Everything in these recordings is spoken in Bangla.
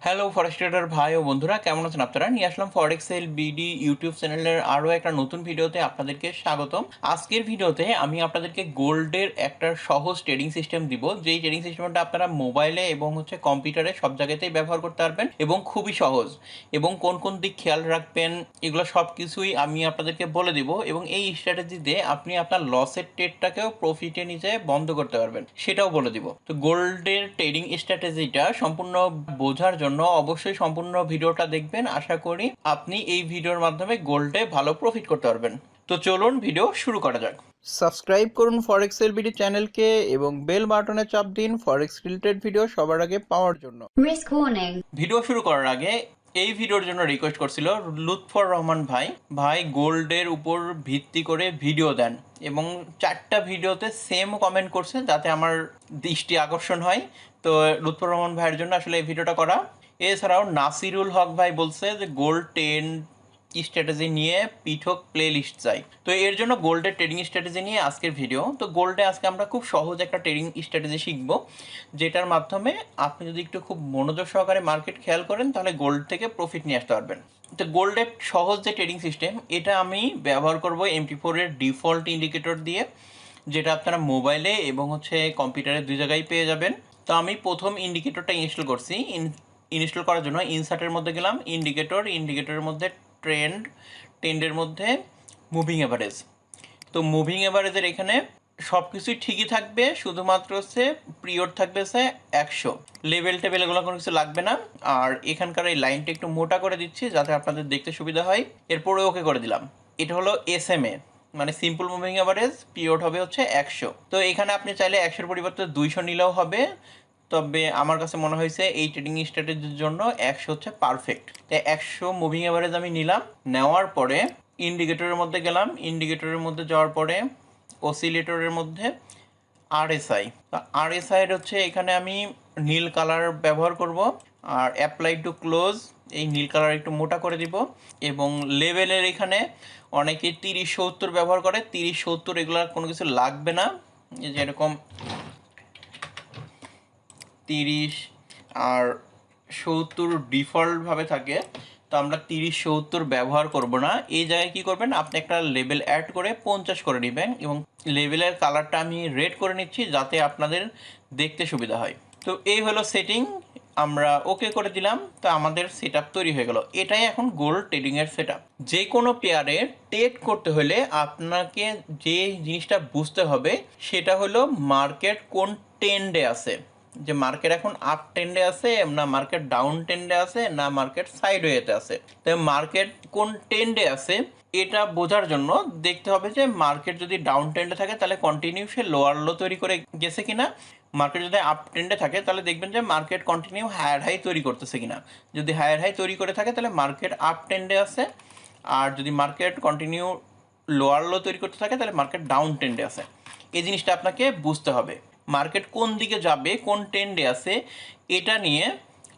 হ্যালো ফরেক্স ট্রেডার ভাই ও বন্ধুরা, কেমন আছেন আপনারা? নিয়ে আসলাম ফরেক্স হেল বিডি ইউটিউব চ্যানেলের আরও একটা নতুন ভিডিওতে আপনাদেরকে স্বাগতম। আজকের ভিডিওতে আমি আপনাদেরকে গোল্ডের একটা সহজ ট্রেডিং সিস্টেম দিব, যেই ট্রেডিং সিস্টেমটা আপনারা মোবাইলে এবং কম্পিউটারে সব জায়গাতেই ব্যবহার করতে পারবেন এবং খুবই সহজ, এবং কোন কোন দিক খেয়াল রাখবেন এগুলো সব কিছুই আমি আপনাদেরকে বলে দিব। এবং এই স্ট্র্যাটেজি দিয়ে আপনি আপনার লসের ট্রেডটাকেও প্রফিটে নিচে বন্ধ করতে পারবেন, সেটাও বলে দিব। তো গোল্ডের ট্রেডিং স্ট্র্যাটেজিটা সম্পূর্ণ বোঝার জন্য অবশ্যই সম্পূর্ণ ভিডিওটা দেখবেন। আশা করি আপনি এই ভিডিওর মাধ্যমে গোল্ডে ভালো প্রফিট করতে পারবেন। তো চলুন ভিডিও শুরু করা যাক। সাবস্ক্রাইব করুন ফরেক্স হেল বিডি চ্যানেলকে এবং বেল বাটনে চাপ দিন ফরেক্স রিলেটেড ভিডিও সবার আগে পাওয়ার জন্য। Risk warning. ভিডিও শুরু করার আগে এই ভিডিওর জন্য রিকোয়েস্ট করছিল লুৎফর রহমান ভাই গোল্ডের উপর ভিত্তি করে ভিডিও দেন, এবং 4টা ভিডিওতে সেম কমেন্ট করছে যাতে আমার দৃষ্টি আকর্ষণ হয়। তো লুৎফর রহমান ভাইয়ের জন্য আসলে এই ভিডিওটা করা। এছাড়াও নাসিরুল হক ভাই বলছে যে গোল্ড 10 স্ট্র্যাটেজি নিয়ে পৃথক প্লে লিস্ট চাই। তো এর জন্য গোল্ডের ট্রেডিং স্ট্র্যাটেজি নিয়ে আজকের ভিডিও। তো গোল্ডে আজকে আমরা খুব সহজ একটা ট্রেডিং স্ট্র্যাটেজি শিখবো, যেটার মাধ্যমে আপনি যদি একটু খুব মনোযোগ সহকারে মার্কেট খেয়াল করেন তাহলে গোল্ড থেকে প্রফিট নিয়ে আসতে পারবেন। তো গোল্ডের সহজ যে ট্রেডিং সিস্টেম, এটা আমি ব্যবহার করব MT4 এর ডিফল্ট ইন্ডিকেটর দিয়ে, যেটা আপনারা মোবাইলে এবং কম্পিউটারে দুই জায়গায় পেয়ে যাবেন। তো আমি প্রথম ইন্ডিকেটরটা ইনস্টল করছি। ইনস্টল করার জন্য ইনসার্টের মধ্যে গেলাম, ইন্ডিকেটরের মধ্যে ট্রেন্ডের মধ্যে মুভিং অ্যাভারেজ। তো মুভিং অ্যাভারেজের এখানে সব কিছুই ঠিকই থাকবে, শুধুমাত্র পিরিয়ড থাকবে 100, লেভেল টেবেল এগুলো কোনো কিছু লাগবে না। আর এখানকার এই লাইনটা একটু মোটা করে দিচ্ছি যাতে আপনাদের দেখতে সুবিধা হয়। এরপরে ওকে করে দিলাম। এটা হলো SMA, মানে সিম্পল মুভিং অ্যাভারেজ, পিরিয়ড হবে 100। তো এখানে আপনি চাইলে 100-এর পরিবর্তে 200 নিলেও হবে, তবে আমার কাছে মনে হয়েছে এই ট্রেডিং স্ট্র্যাটেজির জন্য 100 পারফেক্ট। তাই 100 মুভিং অ্যাভারেজ আমি নিলাম। নেওয়ার পরে ইন্ডিকেটরের মধ্যে গেলাম, ইন্ডিকেটরের মধ্যে যাওয়ার পরে অসিলেটরের মধ্যে RSI। RSI এখানে আমি নীল কালার ব্যবহার করব, আর অ্যাপ্লাই টু ক্লোজ এই নীল কালার একটু মোটা করে দিব। এবং লেভেলের এখানে অনেকে 30-70 ব্যবহার করে, 30-70 এগুলো কোনো কিছু লাগবে না, যেরকম 30 আর 70 ডিফল্টভাবে থাকে। তো আমরা 30-70 ব্যবহার করব না। এই জায়গায় কি করবেন, আপনি একটা লেভেল অ্যাড করে 50 করে নেবেন, এবং লেভেলের কালারটা আমি রেড করে নিচ্ছি যাতে আপনাদের দেখতে সুবিধা হয়। তো এই হলো সেটিং, আমরা ওকে করে দিলাম। তো আমাদের সেট তৈরি হয়ে গেল। এটাই এখন গোল্ড ট্রেডিংয়ের সেট। যে কোনো পেয়ারে ট্রেড করতে হলে আপনাকে যে জিনিসটা বুঝতে হবে সেটা হলো মার্কেট কোন ট্রেন্ডে আছে, যে মার্কেট এখন আপ ট্রেন্ডে আছে না মার্কেট ডাউন ট্রেন্ডে আছে না মার্কেট সাইডওয়েতে আছে। তাই মার্কেট কোন ট্রেন্ডে আছে এটা বোঝার জন্য দেখতে হবে যে মার্কেট যদি ডাউন ট্রেন্ডে থাকে তাহলে কন্টিনিউ সে লোয়ার লো তৈরি করে গেছে কিনা, মার্কেট যদি আপ ট্রেন্ডে থাকে তাহলে দেখবেন যে মার্কেট কন্টিনিউ হায়ার হাই তৈরি করতেছে কিনা। যদি হায়ার হাই তৈরি করে থাকে তাহলে মার্কেট আপ ট্রেন্ডে আছে, আর যদি মার্কেট কন্টিনিউ লোয়ার লো তৈরি করতে থাকে তাহলে মার্কেট ডাউন ট্রেন্ডে আছে। এই জিনিসটা আপনাকে বুঝতে হবে। মার্কেট কোন দিকে যাবে, কোন ট্রেন্ডে আছে, এটা নিয়ে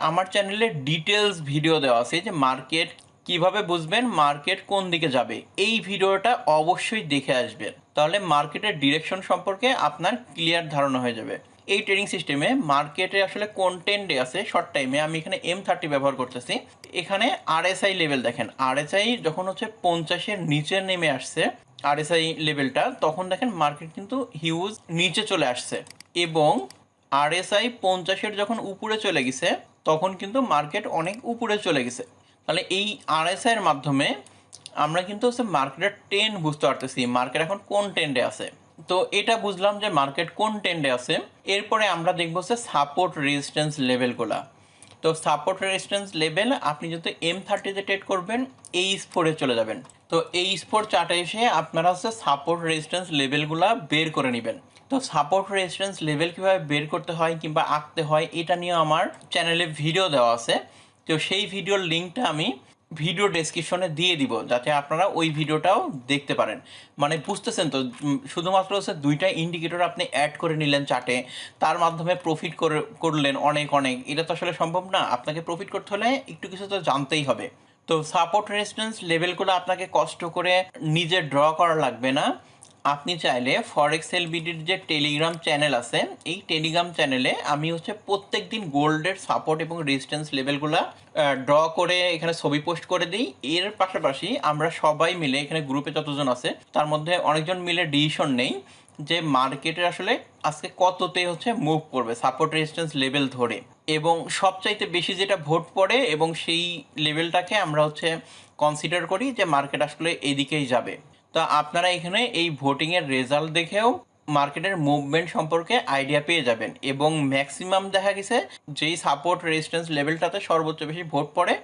আমার চ্যানেলে ডিটেলস ভিডিও দেওয়া আছে, যে মার্কেট কিভাবে বুঝবেন মার্কেট কোন দিকে যাবে। এই ভিডিওটা অবশ্যই দেখে আসবেন, তাহলে মার্কেটের ডিরেকশন সম্পর্কে আপনার ক্লিয়ার ধারণা হয়ে যাবে। এই ট্রেডিং সিস্টেমে মার্কেটে আসলে কোন ট্রেন্ডে আছে শর্ট টাইমে আমি এখানে M30 ব্যবহার করতেছি। এখানে RSI লেভেল দেখেন, RSI যখন 50-এর নিচে নেমে আসছে RSI লেভেলটা, তখন দেখেন মার্কেট কিন্তু হিউজ নিচে চলে আসছে, এবং RSI 50-এর যখন উপরে চলে গেছে তখন কিন্তু মার্কেট অনেক উপরে চলে গেছে। তাহলে এই RSI এর মাধ্যমে আমরা কিন্তু মার্কেটের ট্রেন্ড বুঝতে পারতেছি মার্কেট এখন কোন ট্রেন্ডে আছে। তো এটা বুঝলাম যে মার্কেট কোন ট্রেন্ডে আছে। এরপরে আমরা দেখবো সাপোর্ট রেজিস্ট্যান্স লেভেলগুলা। তো সাপোর্ট রেজিস্ট্যান্স লেভেল আপনি যদি M30-তে ট্রেড করবেন এই স্পোরে চলে যাবেন। তো এই স্পোর চার্টে এসে আপনারা সাপোর্ট রেজিস্ট্যান্স লেভেলগুলা বের করে নেবেন। তো সাপোর্ট রেজিস্ট্যান্স লেভেল কীভাবে বের করতে হয় কিংবা আঁকতে হয় এটা নিয়ে আমার চ্যানেলে ভিডিও দেওয়া আছে। তো সেই ভিডিওর লিঙ্কটা আমি ভিডিও ডেসক্রিপশনে দিয়ে দিব, যাতে আপনারা ওই ভিডিওটাও দেখতে পারেন। মানে বুঝতেছেন তো, শুধুমাত্র দুইটা ইন্ডিকেটর আপনি অ্যাড করে নিলেন চার্টে, তার মাধ্যমে প্রফিট করলেন অনেক, এটা তো আসলে সম্ভব না। আপনাকে প্রফিট করতে হলে একটু কিছু তো জানতেই হবে। তো সাপোর্ট রেজিস্ট্যান্স লেভেলগুলো আপনাকে কষ্ট করে নিজে ড্র করা লাগবে না, আপনি চাইলে ফরেক্স হেল্প বিডির যে টেলিগ্রাম চ্যানেল আছে, এই টেলিগ্রাম চ্যানেলে আমি প্রত্যেক দিন গোল্ডের সাপোর্ট এবং রেজিস্ট্যান্স লেভেলগুলো ড্র করে এখানে ছবি পোস্ট করে দিই। এর পাশাপাশি আমরা সবাই মিলে এখানে গ্রুপে যতজন আছে তার মধ্যে অনেকজন মিলে ডিসিশন নেই যে মার্কেটের আসলে আজকে কততে মুভ করবে সাপোর্ট রেজিস্ট্যান্স লেভেল ধরে, এবং সবচাইতে বেশি যেটা ভোট পড়ে এবং সেই লেভেলটাকে আমরা কনসিডার করি যে মার্কেট আসলে এদিকেই যাবে। তো আপনারা এখানে এই ভোটিংয়ের রেজাল্ট দেখেও মার্কেটের মুভমেন্ট সম্পর্কে আইডিয়া পেয়ে যাবেন, এবং ম্যাক্সিমাম দেখা গেছে যেই সাপোর্ট রেজিস্ট্যান্স লেভেলটাতে সর্বোচ্চ বেশি ভোট পড়ে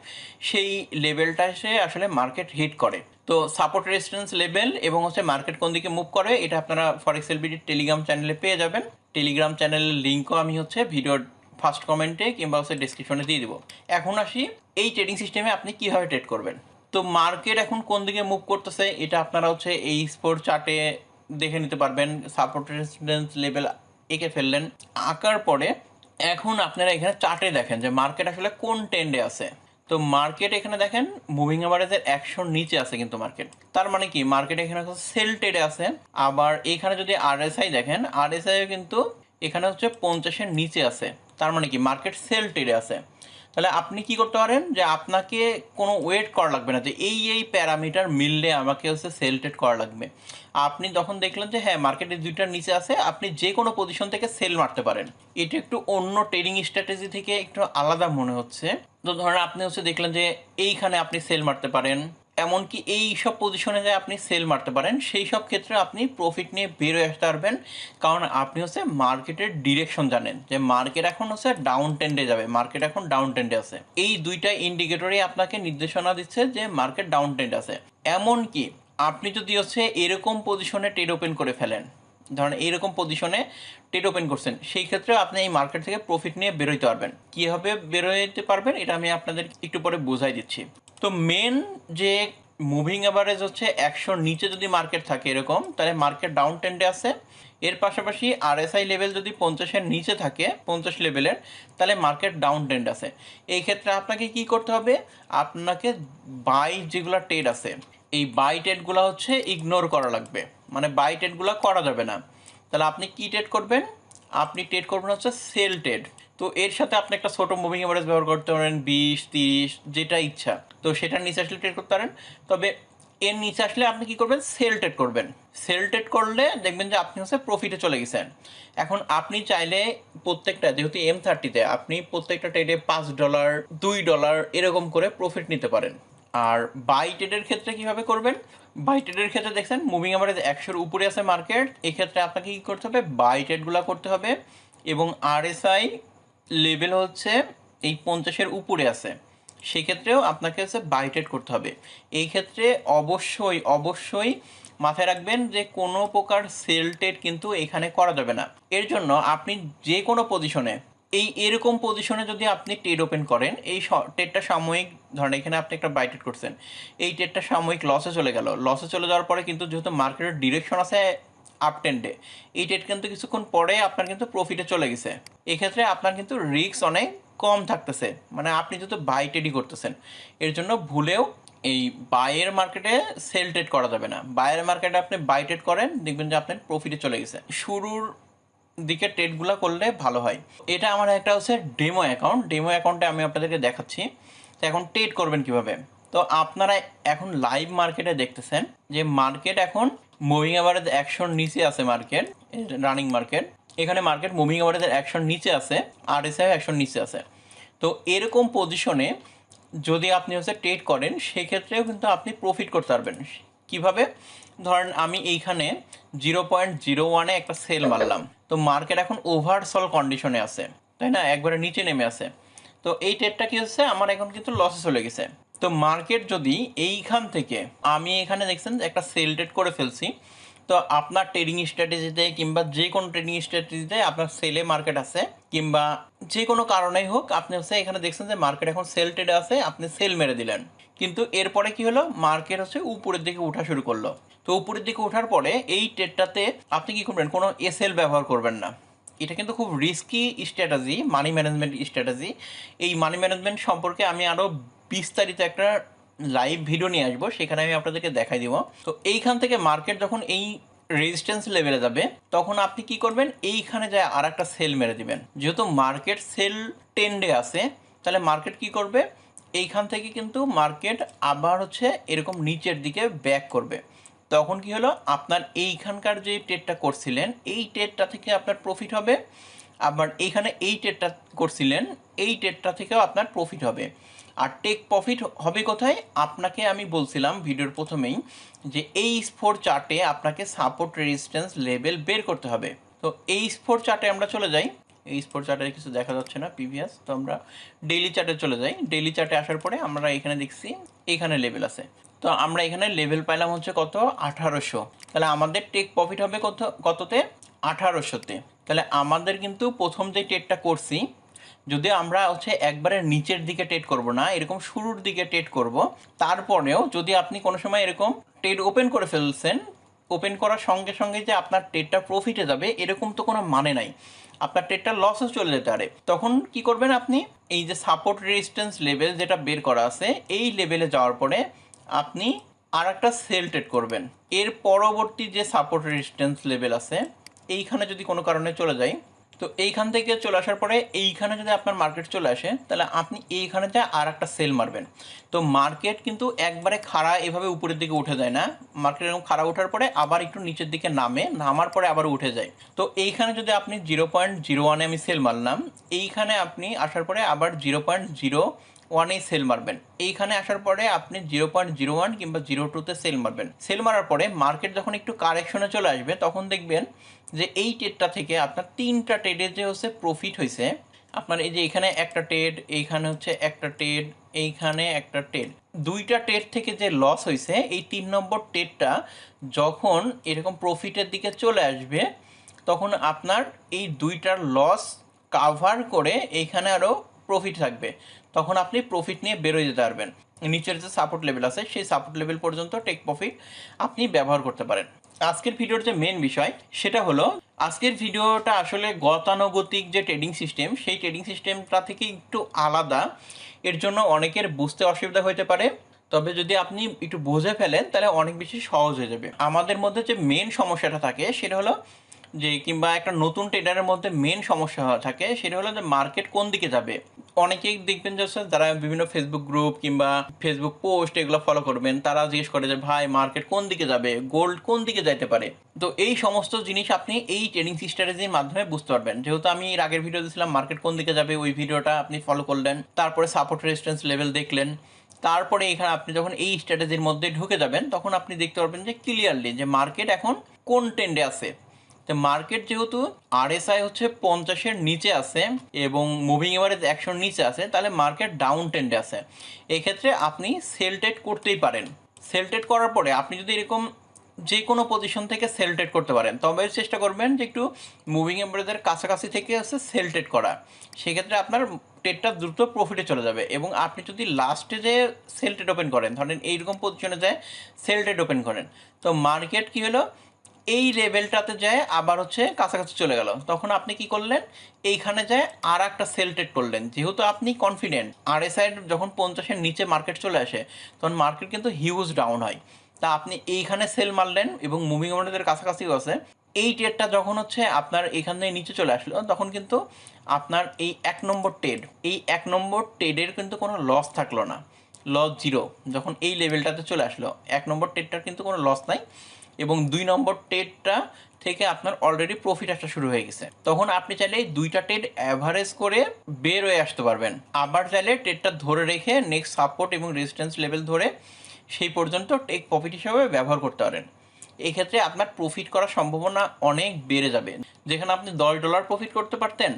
সেই লেভেলটা এসে আসলে মার্কেট হিট করে। তো সাপোর্ট রেজিস্ট্যান্স লেভেল এবং মার্কেট কোন দিকে মুভ করে এটা আপনারা ফরেক্স হেল্প বিডির টেলিগ্রাম চ্যানেলে পেয়ে যাবেন। টেলিগ্রাম চ্যানেলের লিঙ্কও আমি ভিডিওর ফার্স্ট কমেন্টে কিংবা ডিসক্রিপশনে দিয়ে দিব। এখন আসি এই ট্রেডিং সিস্টেমে আপনি কীভাবে ট্রেড করবেন। তো মার্কেট এখন কোন দিকে মুভ করতেছে এটা আপনারা এই স্পোর্ট চার্টে দেখে নিতে পারবেন। সাপোর্ট রেজিস্ট্যান্স লেভেল এঁকে ফেললেন, আঁকার পরে এখন আপনারা এখানে চার্টে দেখেন যে মার্কেট আসলে কোন ট্রেন্ডে আছে। তো মার্কেট এখানে দেখেন মুভিং অ্যাভারেজের 100 নিচে আছে কিন্তু মার্কেট, তার মানে কি মার্কেট এখানে সেল ট্রেডে আছে। আবার এখানে যদি আরএসআই দেখেন, আরএসআইও কিন্তু এখানে 50-এর নিচে আছে, তার মানে কি মার্কেট সেল ট্রেডে আছে। তাহলে আপনি কি করতে পারেন যে আপনাকে কোনো ওয়েট করা লাগবে না যে এই প্যারামিটার মিললে আমাকে সেল ট্রেড করা লাগবে। আপনি যখন দেখলেন যে হ্যাঁ মার্কেটের দুইটার নিচে আছে, আপনি যে কোনো পজিশন থেকে সেল মারতে পারেন। এটা একটু অন্য ট্রেডিং স্ট্র্যাটেজি থেকে একটু আলাদা মনে হচ্ছে। তো ধরেন আপনি দেখলেন যে এইখানে আপনি সেল মারতে পারেন, এমনকি এই সব পজিশনে যে আপনি সেল মারতে পারেন, সেই সব ক্ষেত্রে আপনি প্রফিট নিয়ে বেরোয় আসতে পারবেন, কারণ আপনি মার্কেটের ডিরেকশন জানেন যে মার্কেট এখন ডাউন ট্রেন্ডে যাবে, মার্কেট এখন ডাউন ট্রেন্ডে আছে। এই দুইটা ইন্ডিকেটরই আপনাকে নির্দেশনা দিচ্ছে যে মার্কেট ডাউন ট্রেন্ডে আছে। এমনকি আপনি যদি এরকম পজিশনে ট্রেড ওপেন করে ফেলেন, ধরেন এইরকম পজিশনে ট্রেড ওপেন করছেন, সেই ক্ষেত্রে আপনি এই মার্কেট থেকে প্রফিট নিয়ে বেরোইতে পারবেন। কীভাবে বেরোইতে পারবেন এটা আমি আপনাদের একটু পরে বোঝাই দিচ্ছি। তো মেন যে মুভিং অ্যাভারেজ 100 নিচে যদি মার্কেট থাকে এরকম, তাহলে মার্কেট ডাউন ট্রেন্ডে আছে। এর পাশাপাশি আরএসআই লেভেল যদি 50-এর নিচে থাকে, 50 লেভেলের, তাহলে মার্কেট ডাউন ট্রেন্ড আছে। এই ক্ষেত্রে আপনাকে কি করতে হবে, আপনাকে বাই যেগুলো ট্রেড আছে এই বাই ট্রেডগুলো ইগনোর করা লাগবে, মানে বাই ট্রেডগুলো করা যাবে না। তাহলে আপনি কি ট্রেড করবেন, আপনি ট্রেড করবেন সেল ট্রেড। তো এর সাথে আপনি একটা ছোটো মুভিং অ্যাভারেজ ব্যবহার করতে পারেন, 20-30 যেটা ইচ্ছা, তো সেটার নিচে আসলে ট্রেড করতে পারেন। তবে এর নিচে আসলে আপনি কি করবেন, সেল ট্রেড করবেন। সেল ট্রেড করলে দেখবেন যে আপনি প্রফিটে চলে গেছেন। এখন আপনি চাইলে প্রত্যেকটা, যেহেতু M30-তে আপনি প্রত্যেকটা ট্রেডে $5 $2 এরকম করে প্রফিট নিতে পারেন। আর বাই ট্রেডের ক্ষেত্রে কিভাবে করবেন, বাই ট্রেডের ক্ষেত্রে দেখছেন মুভিং অ্যাভারেজ 100-এর উপরে আছে মার্কেট, এক্ষেত্রে আপনাকে কী করতে হবে, বাই ট্রেডগুলো করতে হবে। এবং আরএসআই লেভেল এই 50-এর উপরে আছে, সেক্ষেত্রেও আপনাকে বাই ট্রেড করতে হবে। এই ক্ষেত্রে অবশ্যই অবশ্যই মাথায় রাখবেন যে কোনো প্রকার সেল ট্রেড কিন্তু এখানে করা যাবে না। এর জন্য আপনি যে কোনো পজিশনে এরকম পজিশনে যদি আপনি ট্রেড ওপেন করেন, এই ট্রেডটা সাময়িক, ধরেন এখানে আপনি একটা বাই ট্রেড করছেন, এই ট্রেডটা সাময়িক লসে চলে গেল, লসে চলে যাওয়ার পরে কিন্তু যেহেতু মার্কেটের ডিরেকশন আছে আপ ট্রেন্ডে, এই ট্রেড কিন্তু কিছুক্ষণ পরে আপনার কিন্তু প্রফিটে চলে গেছে। এক্ষেত্রে আপনার কিন্তু রিস্ক অনেক কম থাকতেছে, মানে আপনি যেহেতু বাই ট্রেডই করতেছেন। এর জন্য ভুলেও এই বাইয়ের মার্কেটে সেল ট্রেড করা যাবে না। বাইয়ের মার্কেটে আপনি বাই ট্রেড করেন, দেখবেন যে আপনার প্রফিটে চলে গেছে। শুরুর দিকে ট্রেডগুলো করলে ভালো হয়। এটা আমার একটা ডেমো অ্যাকাউন্ট, ডেমো অ্যাকাউন্টে আমি আপনাদেরকে দেখাচ্ছি তো এখন ট্রেড করবেন কিভাবে। তো আপনারা এখন লাইভ মার্কেটে দেখতেছেন যে মার্কেট এখন মুভিং অ্যাভারেজ 100-এর নিচে আছে, মার্কেট রানিং মার্কেট, এখানে মার্কেট মুভিং অ্যাভারেজের 100-এর নিচে আছে, আরএসআই 100-এর নিচে আছে। তো এরকম পজিশনে যদি আপনি ট্রেড করেন, সেক্ষেত্রেও কিন্তু আপনি প্রফিট করতে পারবেন। কিভাবে, ধরেন আমি এইখানে 0.01-এ একটা সেল মারলাম, তো মার্কেট এখন ওভারসল কন্ডিশনে আছে, তাই না, একবারে নিচে নেমে আছে। তো এই ট্রেডটা কি আমার এখন কিন্তু লসে চলে গেছে। তো মার্কেট যদি এইখান থেকে, আমি এখানে দেখছেন একটা সেল ট্রেড করে ফেলছি, তো আপনার ট্রেডিং স্ট্র্যাটেজিতে কিংবা যে কোনো ট্রেডিং স্ট্র্যাটেজিতে আপনার সেলে মার্কেট আছে, কিংবা যে কোনো কারণেই হোক আপনি এখানে দেখছেন যে মার্কেট এখন সেল ট্রেডে আছে, আপনি সেল মেরে দিলেন, কিন্তু এরপরে কি হলো, মার্কেট উপরের দিকে ওঠা শুরু করলো। তো উপরের দিকে ওঠার পরে এই ট্রেডটাতে আপনি কি করবেন, কোনো এসএল ব্যবহার করবেন না। এটা কিন্তু খুব risky strategy, money management strategy. এই মানি ম্যানেজমেন্ট সম্পর্কে আমি আরও বিস্তারিত একটা লাইভ ভিডিও নিয়ে আসবো, সেখানে আমি আপনাদেরকে দেখাই দিব। তো এইখান থেকে মার্কেট যখন এই রেজিস্ট্যান্স লেভেলে যাবে, তখন আপনি কি করবেন, এইখানে যায় আর একটা সেল মেরে দিবেন। যেহেতু মার্কেট সেল টেন্ডে আছে, তাহলে মার্কেট কি করবে, এইখান থেকে কিন্তু মার্কেট আবার হচ্ছে এরকম নিচের দিকে ব্যাক করবে। তখন কি হলো, আপনার এইখানকার যে ট্রেডটা করছিলেন এই ট্রেডটা থেকে আপনার প্রফিট হবে, আবার এইখানে এই ট্রেডটা করছিলেন এই ট্রেডটা থেকেও আপনার প্রফিট হবে। আর টেক প্রফিট হবে কোথায়, আপনাকে আমি বলছিলাম ভিডিওর প্রথমেই যে এই স্পোর চার্টে আপনাকে সাপোর্ট রেজিস্ট্যান্স লেভেল বের করতে হবে। তো এই স্পোর চার্টে আমরা চলে যাই, এই স্পোর চার্টে কিছু দেখা যাচ্ছে না প্রিভিয়াস, তো আমরা ডেইলি চার্টে চলে যাই। ডেইলি চার্টে আসার পরে আমরা এখানে দেখছি এখানে লেভেল আছে, তো আমরা এখানে লেভেল পাইলাম হচ্ছে কত, 1800। তাহলে আমাদের টেক প্রফিট হবে কততে, 1800-তে। তাহলে আমাদের কিন্তু প্রথম যে ট্রেডটা করছি, যদি আমরা হচ্ছে একবারে নিচের দিকে ট্রেড করব না, এরকম শুরুর দিকে ট্রেড করব, তারপরেও যদি আপনি কোনো সময় এরকম ট্রেড ওপেন করে ফেলছেন, ওপেন করার সঙ্গে সঙ্গে যে আপনার ট্রেডটা প্রফিটে যাবে এরকম তো কোনো মানে নাই, আপনার ট্রেডটা লসও চলে যেতে পারে। তখন কি করবেন, আপনি এই যে সাপোর্ট রেজিস্ট্যান্স লেভেল যেটা বের করা আছে এই লেভেলে যাওয়ার পরে আপনি আর একটা সেল ট্রেড করবেন। এর পরবর্তী যে সাপোর্ট রেজিস্ট্যান্স লেভেল আছে এইখানে যদি কোনো কারণে চলে যায়, তো এইখান থেকে চলে আসার পরে এইখানে যদি আপনার মার্কেট চলে আসে, তাহলে আপনি এইখানে যা আর একটা সেল মারবেন। তো মার্কেট কিন্তু একবারে খাড়া এভাবে উপরের দিকে উঠে যায় না, মার্কেট এরকম খাড়া ওঠার পরে আবার একটু নিচের দিকে নামার পরে আবার উঠে যায়। তো এইখানে যদি আপনি 0.01-এ আমি সেল মারলাম, এইখানে আপনি আসার পরে আবার 0.01-এই সেল মারবেন, এইখানে আসার পরে আপনি 0.01 কিংবা 0.2-তে সেল মারবেন। সেল মারার পরে মার্কেট যখন একটু কারেকশনে চলে আসবে, তখন দেখবেন যে এই ট্রেডটা থেকে আপনার 3টা ট্রেডের যে হচ্ছে প্রফিট হয়েছে, আপনার এই যে এখানে একটা ট্রেড, এইখানে হচ্ছে একটা ট্রেড, এইখানে একটা ট্রেড, 2টা ট্রেড থেকে যে লস হয়েছে, এই 3 নম্বর ট্রেডটা যখন এরকম প্রফিটের দিকে চলে আসবে, তখন আপনার এই 2টার লস কাভার করে এইখানে আরও প্রফিট থাকবে, তখন আপনি প্রফিট নিয়ে বেরোয় যেতে পারবেন। নিচের যে সাপোর্ট লেভেল আছে সেই সাপোর্ট লেভেল পর্যন্ত টেক প্রফিট আপনি ব্যবহার করতে পারেন। আজকের ভিডিওর যে মেন বিষয় সেটা হলো, আজকের ভিডিওটা আসলে গতানুগতিক যে ট্রেডিং সিস্টেম সেই ট্রেডিং সিস্টেমটা থেকে একটু আলাদা, এর জন্য অনেকের বুঝতে অসুবিধা হতে পারে, তবে যদি আপনি একটু বুঝে ফেলেন তাহলে অনেক বেশি সহজ হয়ে যাবে। আমাদের মধ্যে যে মেন সমস্যাটা থাকে সেটা হলো যে, কিংবা একটা নতুন ট্রেডারের মধ্যে মেন সমস্যা থাকে সেটা হলো যে মার্কেট কোন দিকে যাবে। অনেকেই দেখবেন যে যারা বিভিন্ন ফেসবুক গ্রুপ কিংবা ফেসবুক পোস্ট এগুলো ফলো করবেন, তারা জিজ্ঞেস করে যে ভাই মার্কেট কোন দিকে যাবে, গোল্ড কোন দিকে যাইতে পারে। তো এই সমস্ত জিনিস আপনি এই ট্রেডিং স্ট্র্যাটেজির মাধ্যমে বুঝতে পারবেন। যেহেতু আমি এর আগের ভিডিও দিয়েছিলাম মার্কেট কোন দিকে যাবে, ওই ভিডিওটা আপনি ফলো করলেন, তারপরে সাপোর্ট রেজিস্ট্যান্স লেভেল দেখলেন, তারপরে এখানে আপনি যখন এই স্ট্র্যাটেজির মধ্যে ঢুকে যাবেন তখন আপনি দেখতে পারবেন যে ক্লিয়ারলি যে মার্কেট এখন কোন ট্রেন্ডে আছে। তো মার্কেট যেহেতু আরএসআই হচ্ছে 50-এর নিচে আছে এবং মুভিং এভারেজ 100-র নিচে আছে, তাহলে মার্কেট ডাউন ট্রেন্ডে আছে। এক্ষেত্রে আপনি সেল ট্রেড করতেই পারেন। সেল ট্রেড করার পরে আপনি যদি এরকম যে কোনো পজিশন থেকে সেল ট্রেড করতে পারেন, তবে চেষ্টা করবেন যে একটু মুভিং এভারেজের কাছাকাছি থেকে হচ্ছে সেল ট্রেড করা, সেক্ষেত্রে আপনার ট্রেডটা দ্রুত প্রফিটে চলে যাবে। এবং আপনি যদি লাস্টে যে সেল ট্রেড ওপেন করেন, ধরেন এইরকম পজিশনে যায় সেল ট্রেড ওপেন করেন, তো মার্কেট কী হলো, এই লেভেলটাতে যায় আবার হচ্ছে কাছাকাছি চলে গেল, তখন আপনি কি করলেন, এইখানে যায় আর একটা সেল ট্রেড করলেন। যেহেতু আপনি কনফিডেন্ট আরএসআই যখন 50-এর নিচে মার্কেট চলে আসে তখন মার্কেট কিন্তু হিউজ ডাউন হয়, তা আপনি এইখানে সেল মারলেন এবং মুভিং এভারেজের কাছাকাছিও আছে। এই ট্রেডটা যখন হচ্ছে আপনার এখান থেকে নিচে চলে আসলো, তখন কিন্তু আপনার এই 1 নম্বর ট্রেড, এই 1 নম্বর ট্রেডের কিন্তু কোনো লস থাকলো না, লস জিরো। যখন এই লেভেলটাতে চলে আসলো 1 নম্বর ট্রেডটার কিন্তু কোনো লস নাই, এবং 2 নম্বর ট্রেডটা থেকে আপনার অলরেডি প্রফিট আসা শুরু হয়ে গেছে। তখন আপনি চাইলে এই 2টা ট্রেড অ্যাভারেজ করে বের হয়ে আসতে পারবেন। আবার চাইলে ট্রেডটা ধরে রেখে নেক্সট সাপোর্ট এবং রেজিস্ট্যান্স লেভেল ধরে সেই পর্যন্ত টেক প্রফিট হিসাবে ব্যবহার করতে পারেন। এক্ষেত্রে আপনার প্রফিট করার সম্ভাবনা অনেক বেড়ে যাবে। যেখানে আপনি $10 প্রফিট করতে পারতেন,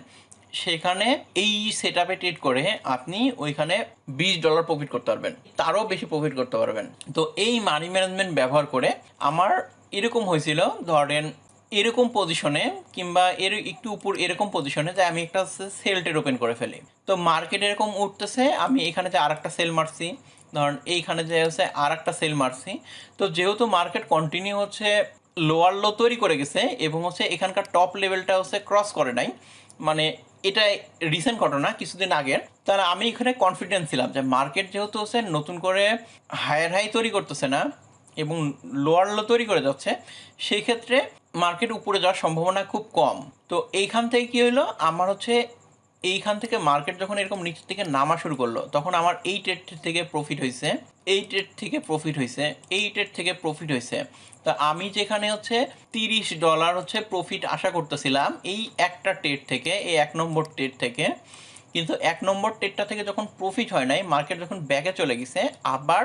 সেখানে এই সেট আপে ট্রেড করে আপনি ওইখানে $20 প্রফিট করতে পারবেন, তারও বেশি প্রফিট করতে পারবেন। তো এই মানি ম্যানেজমেন্ট ব্যবহার করে আমার এরকম হয়েছিল, ধরেন এরকম পজিশনে কিংবা এর একটু উপর এরকম পজিশনে যে আমি একটা সেল ট্রেড ওপেন করে ফেলি, তো মার্কেট এরকম উঠতেছে, আমি এখানে যে আর একটা সেল মারছি, ধরেন এইখানে যে হচ্ছে আর একটা সেল মারছি। তো যেহেতু মার্কেট কন্টিনিউ হচ্ছে লোয়ার লো তৈরি করে গেছে এবং হচ্ছে এখানকার টপ লেভেলটা হচ্ছে ক্রস করে নাই, মানে এটা রিসেন্ট ঘটনা কিছুদিন আগের, তাহলে আমি এখানে কনফিডেন্স ছিলাম যে মার্কেট যেহেতু হচ্ছে নতুন করে হায়ার হাই তৈরি করতেছে না, এবং লোয়ার লো তৈরি করে যাচ্ছে, সেই ক্ষেত্রে মার্কেট উপরে যাওয়ার সম্ভাবনা খুব কম। তো এইখান থেকে কী হলো, আমার হচ্ছে এইখান থেকে মার্কেট যখন এরকম নিচের থেকে নামা শুরু করলো, তখন আমার এই ট্রেড থেকে প্রফিট হয়েছে, এই ট্রেড থেকে প্রফিট হয়েছে, এই ট্রেড থেকে প্রফিট হয়েছে। তা আমি যেখানে হচ্ছে $30 হচ্ছে প্রফিট আশা করতেছিলাম এই একটা ট্রেড থেকে, এই 1 নম্বর ট্রেড থেকে, কিন্তু 1 নম্বর ট্রেডটা থেকে যখন প্রফিট হয় নাই, মার্কেট যখন ব্যাকে চলে গেছে, আবার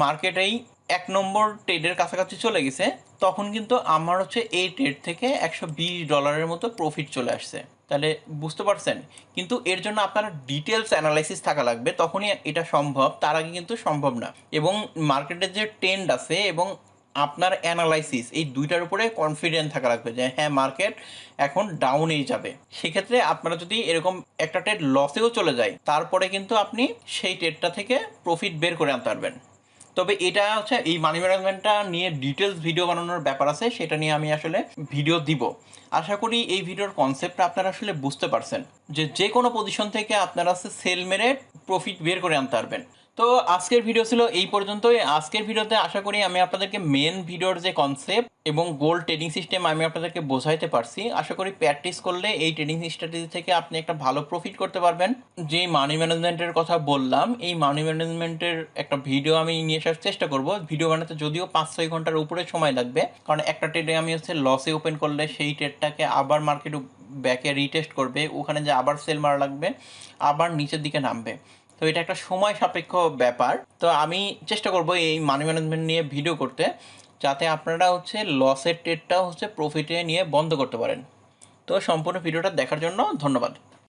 মার্কেট এই 1 নম্বর ট্রেডের কাছাকাছি চলে গেছে, তখন কিন্তু আমার হচ্ছে এই ট্রেড থেকে $120 মতো প্রফিট চলে আসছে। তাহলে বুঝতে পারছেন? কিন্তু এর জন্য আপনার ডিটেলস অ্যানালাইসিস থাকা লাগবে, তখনই এটা সম্ভব, তার আগে কিন্তু সম্ভব না। এবং মার্কেটের যে ট্রেন্ড আছে এবং আপনার অ্যানালাইসিস, এই দুইটার উপরে কনফিডেন্ট থাকা লাগবে যে হ্যাঁ মার্কেট এখন ডাউনেই যাবে। সেক্ষেত্রে আপনারা যদি এরকম একটা ট্রেড লসেও চলে যায়, তারপরে কিন্তু আপনি সেই ট্রেডটা থেকে প্রফিট বের করে আনতে পারবেন। তবে এটা হচ্ছে এই মানি ম্যানেজমেন্টটা নিয়ে ডিটেলস ভিডিও বানানোর ব্যাপার আছে, সেটা নিয়ে আমি আসলে ভিডিও দিব। আশা করি এই ভিডিওর কনসেপ্টটা আপনারা আসলে বুঝতে পারছেন, যে কোনো পজিশন থেকে আপনারা সেল মেরে প্রফিট বের করে আনতে পারবেন। তো আজকের ভিডিও ছিল এই পর্যন্তই। আজকের ভিডিওতে আশা করি আমি আপনাদেরকে মেন ভিডিওর যে কনসেপ্ট এবং গোল্ড ট্রেডিং সিস্টেম আমি আপনাদেরকে বোঝাইতে পারছি। আশা করি প্র্যাকটিস করলে এই ট্রেডিং স্ট্র্যাটেজি থেকে আপনি একটা ভালো প্রফিট করতে পারবেন। যে মানি ম্যানেজমেন্টের কথা বললাম, এই মানি ম্যানেজমেন্টের একটা ভিডিও আমি নিয়ে আসার চেষ্টা করব। ভিডিও বানাতে যদিও 5-6 ঘন্টার উপরে সময় লাগবে, কারণ একটা ট্রেডে আমি হচ্ছে লসে ওপেন করলে সেই ট্রেডটাকে আবার মার্কেট ব্যাকে রিটেস্ট করবে, ওখানে যে আবার সেল মারা লাগবে, আবার নিচের দিকে নামবে। তো এটা একটা সময় সাপেক্ষ ব্যাপার। তো আমি চেষ্টা করব এই মানি ম্যানেজমেন্ট নিয়ে ভিডিও করতে, যাতে আপনারা হচ্ছে লসের ট্রেডটাও হচ্ছে প্রফিটে নিয়ে বন্ধ করতে পারেন। তো সম্পূর্ণ ভিডিওটা দেখার জন্য ধন্যবাদ।